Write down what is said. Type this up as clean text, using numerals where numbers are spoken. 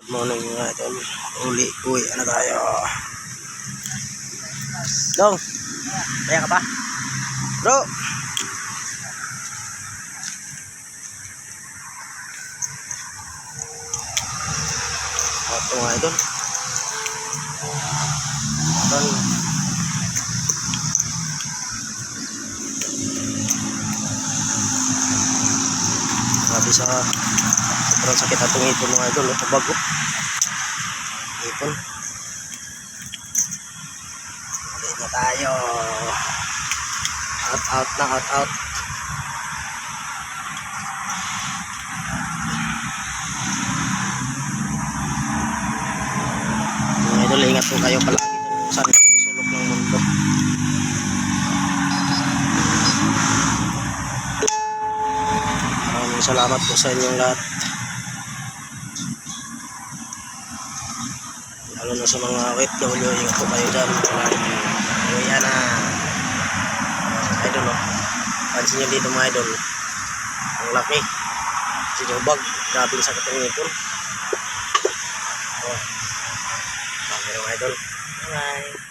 Morning mga idol. Uwi ano tayo. Dong, kaya ka pa? Bro! Ito mga idol. Grabe sa sobrang sakit atong ipon mga idol. Bago ipon. Ulit na tayo. Out na out. Mga idol, ingat po kayo palagi dyan sa sulok ng mundo. Maraming salamat po sa inyong lahat. Lalo na sa mga OFW, ingat po kayo dyan. Kaya na idol, no? Pansin nyo dito mga idol, ang laki sinubag, grabing sakit ang ngipon. Mga idol, bye.